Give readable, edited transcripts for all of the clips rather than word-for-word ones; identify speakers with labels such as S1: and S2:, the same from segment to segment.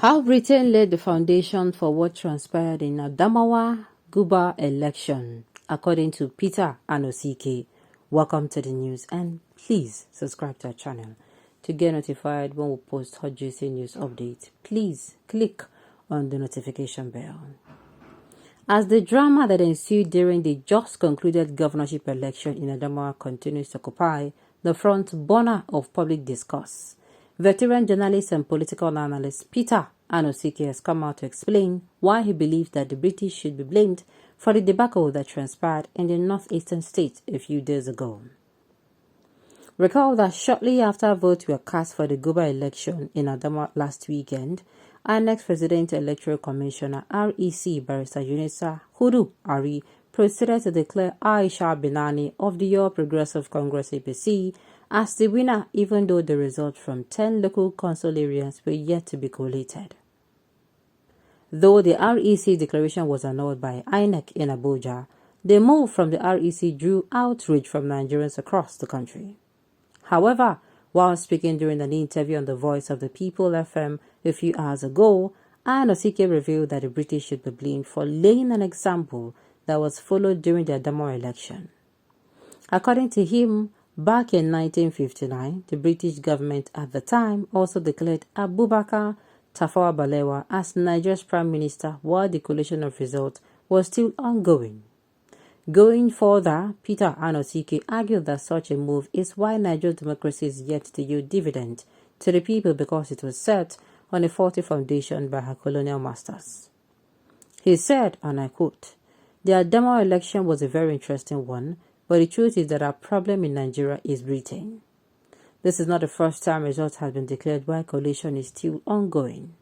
S1: How Britain laid the foundation for what transpired in Adamawa Guber election, according to Peter Anosike. Welcome to the news, and please subscribe to our channel to get notified when we post hot juicy news updates. Please click on the notification bell. As the drama that ensued during the just concluded governorship election in Adamawa continues to occupy the front burner of public discourse, veteran journalist and political analyst Peter Anosike has come out to explain why he believes that the British should be blamed for the debacle that transpired in the northeastern state a few days ago. Recall that shortly after votes were cast for the Guber election in Adamawa last weekend, our next President Electoral Commissioner REC Barrister Yunisa Hudu Ari proceeded to declare Aisha Binani of the All Progressive Congress APC as the winner, even though the results from 10 local council areas were yet to be collated. Though the REC declaration was annulled by INEC in Abuja, the move from the REC drew outrage from Nigerians across the country. However, while speaking during an interview on the Voice of the People FM a few hours ago, Anosike revealed that the British should be blamed for laying an example that was followed during the Adamawa election. According to him, back in 1959, the British government at the time also declared Abubakar Tafawa Balewa as Nigeria's prime minister while the collation of results was still ongoing. Going further, Peter Anosike argued that such a move is why Nigeria's democracy is yet to yield dividend to the people because it was set on a faulty foundation by her colonial masters. He said, and I quote, "The Adamawa election was a very interesting one, but the truth is that our problem in Nigeria is Britain. This is not the first time results have been declared while collation is still ongoing.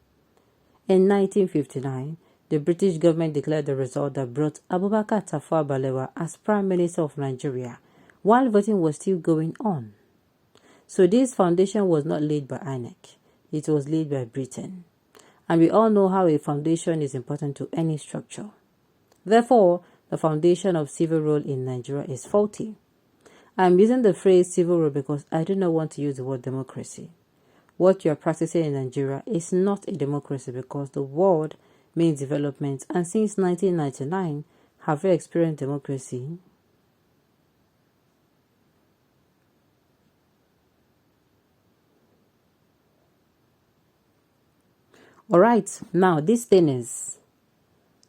S1: In 1959, the British government declared the result that brought Abubakar Tafawa Balewa as Prime Minister of Nigeria while voting was still going on. So this foundation was not laid by INEC, it was laid by Britain. And we all know how a foundation is important to any structure. Therefore, the foundation of civil rule in Nigeria is faulty. I'm using the phrase civil rule because I do not want to use the word democracy. What you are practicing in Nigeria is not a democracy because the word means development, and since 1999, have we experienced democracy? Alright, now this thing is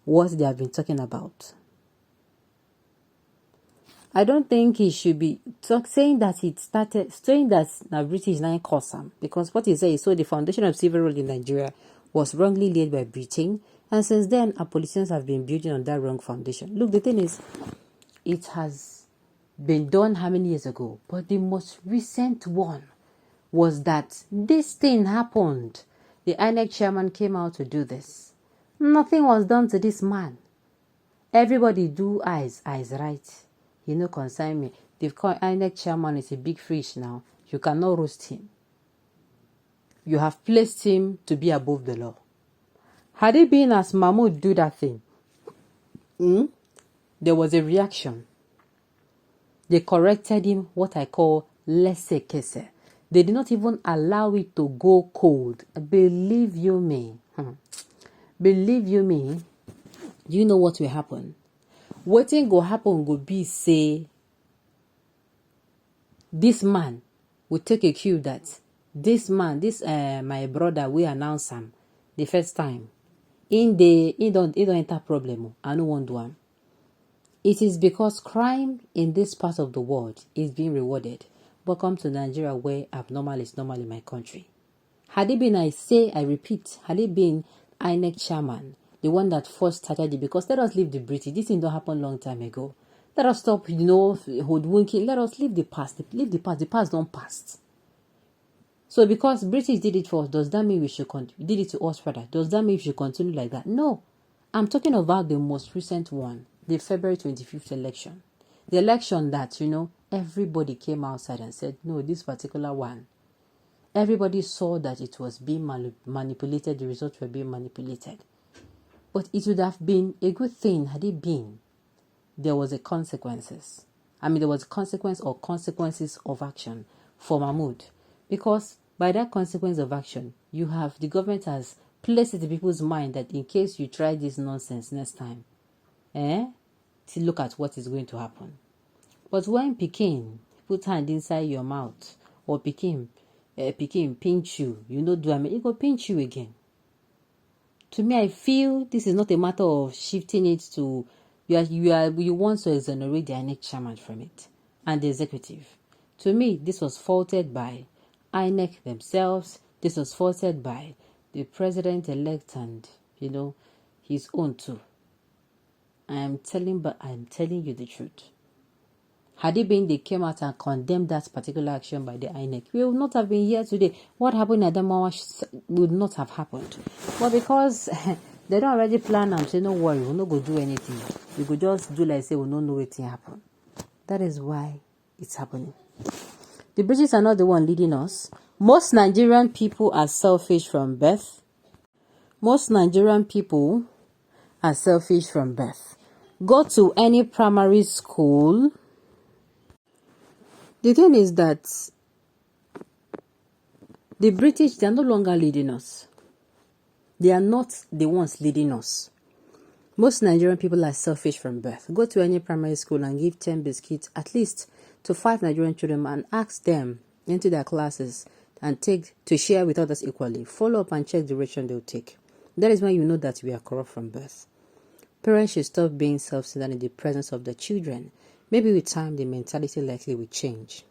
S1: what they have been talking about. I don't think he should be saying that the British now cause him, because what he said is so the foundation of civil rule in Nigeria was wrongly laid by Britain, and since then our politicians have been building on that wrong foundation. Look, the thing is, it has been done how many years ago, but the most recent one was that this thing happened. The INEC chairman came out to do this. Nothing was done to this man. Everybody do eyes right. You know, concern me. The INEC chairman is a big fish now. You cannot roast him. You have placed him to be above the law. Had it been as Mahmoud do that thing, there was a reaction. They corrected him, what I call lese-kese. They did not even allow it to go cold. Believe you me. Believe you me. You know what will happen? What thing go happen go be say this man will take a cue that this man, my brother, we announce him the first time. He don't enter problem. I no want do him. It is because crime in this part of the world is being rewarded. But come to Nigeria where abnormal is normal in my country. Had it been, I repeat, had it been INEC chairman, the one that first started it, because let us leave the British. This thing don't happen long time ago. Let us stop, hoodwinking. Let us leave the past. Leave the past. The past don't pass. So because British did it for us, does that mean we should continue? Did it to us, rather? Does that mean we should continue like that? No. I'm talking about the most recent one, the February 25th election. The election that, everybody came outside and said, no, this particular one. Everybody saw that it was being manipulated. The results were being manipulated. But it would have been a good thing had it been there was a consequences. There was a consequence or consequences of action for Mahmoud. Because by that consequence of action, the government has place it in people's mind that in case you try this nonsense next time, to look at what is going to happen. But when Pekin put hand inside your mouth, or Pekin pinch you, it go pinch you again. To me, I feel this is not a matter of shifting it to you want to exonerate the INEC chairman from it and the executive. To me, this was faulted by INEC themselves. This was faulted by the president-elect and his own too. I'm telling you the truth. Had it been they came out and condemned that particular action by the INEC, we would not have been here today. What happened in Adamawa would not have happened. But because they don't already plan and say, no worry, we'll not go do anything. We could just do like say we don't know what happened. That is why it's happening. The British are not the one leading us. Most Nigerian people are selfish from birth. Most Nigerian people are selfish from birth. Go to any primary school. The thing is that the British, they are no longer leading us. They are not the ones leading us. Most Nigerian people are selfish from birth. Go to any primary school and give 10 biscuits at least to 5 Nigerian children and ask them into their classes and to share with others equally. Follow up and check the direction they'll take. That is when you know that we are corrupt from birth. Parents should stop being self-centered in the presence of their children. Maybe with time, the mentality likely will change.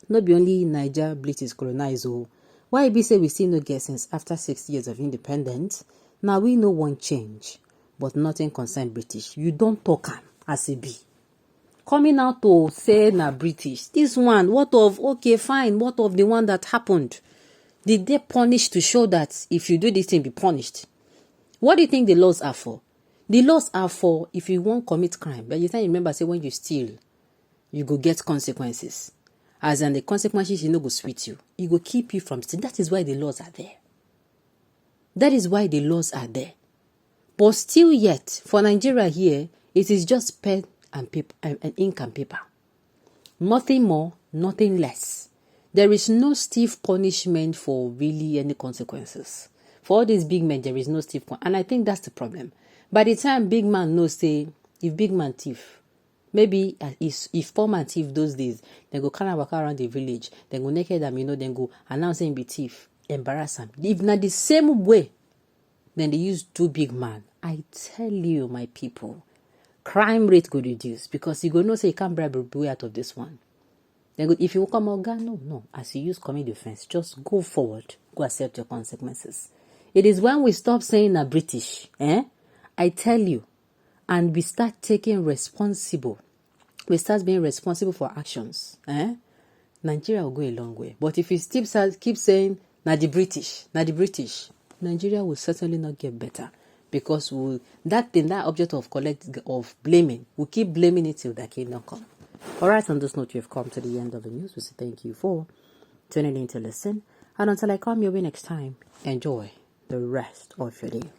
S1: Not be only Niger British colonized. Why be say we still no get since after 6 years of independence? Now we know one change, but nothing concern British. You don't talk as it be. Coming out to say na British. This one, what of the one that happened? Did they punish to show that if you do this thing, be punished? What do you think the laws are for? The laws are for if you won't commit crime. But you can remember, say when you steal, you go get consequences. As in the consequences, you know, go sweet you. It go keep you from stealing. That is why the laws are there. That is why the laws are there. But still yet, for Nigeria here, it is just pen and paper and ink and paper. Nothing more, nothing less. There is no stiff punishment for really any consequences. For all these big men, there is no stiff punishment. And I think that's the problem. By the time big man knows, say, if big man thief, maybe if poor man thief those days, then go kind of walk around the village, then go naked them, then go announce him be thief, embarrass him. If not the same way, then they use two big man. I tell you, my people, crime rate could reduce because you go know say you can't bribe a way out of this one. Then if you come out, no. As you use common defense, just go forward, go accept your consequences. It is when we stop saying a British, I tell you, and we start taking responsible. We start being responsible for actions. Nigeria will go a long way. But if we still keep saying, na the British, Nigeria will certainly not get better. Because that object of blaming, we'll keep blaming it till that kingdom come. Alright, on this note, you have come to the end of the news. We say thank you for tuning in to listen. And until I come your way next time, enjoy the rest of your day.